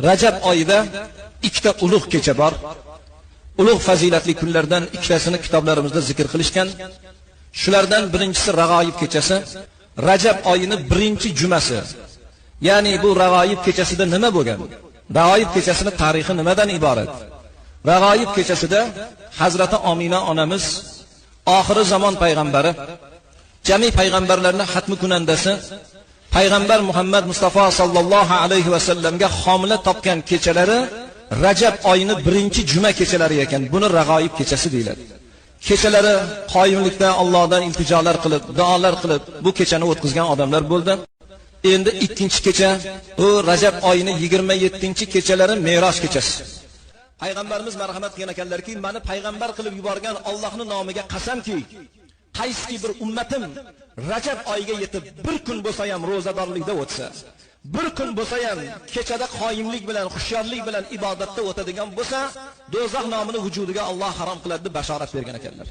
Rajab oyida ikkita ulug' kecha bor. Ulug' fazilatli kunlardan ikkitasini kitoblarimizda zikr qilishgan. Shulardan birinchisi Rag'oyib kechasi, Rajab oyining birinchi jumasi. Ya'ni bu Rag'oyib kechasida nima bo'lgan? Rag'oyib kechasining tarixi nimadan iborat? Rag'oyib kechasida Hazrati Omina onamiz oxir zamon payg'ambari, jami payg'ambarlarning xatmi kunandasi, payg'ambar Muhammad Mustafa sallallohu alayhi va sallamga homila topgan kechalari Rajab oyining birinchi juma kechalari ekan. Buni Rag'oyib kechasi deyiladi. Kechalari qoyimlikda Allohdan iltijolar qilib, duolar qilib bu kechani o'tkazgan odamlar bo'ldi. Endi ikkinchi kecha, bu Rajab oyining 27-kechalari Me'roj kechasi. Payg'ambarimiz marhamat qilgan ekanlarki, meni payg'ambar qilib yuborgan Allohning nomiga qasamki, qaysi bir ummatim Rajab oyiga yetib bir kun bo'lsa ham ro'zadorlikda o'tsa, bir kun bo'lsa ham kechada qoyimlik bilan, xushyorlik bilan ibodatda o'tadigan bo'lsa, do'zax nomini vujudiga Alloh harom qiladi deb bashorat bergan ekanlar.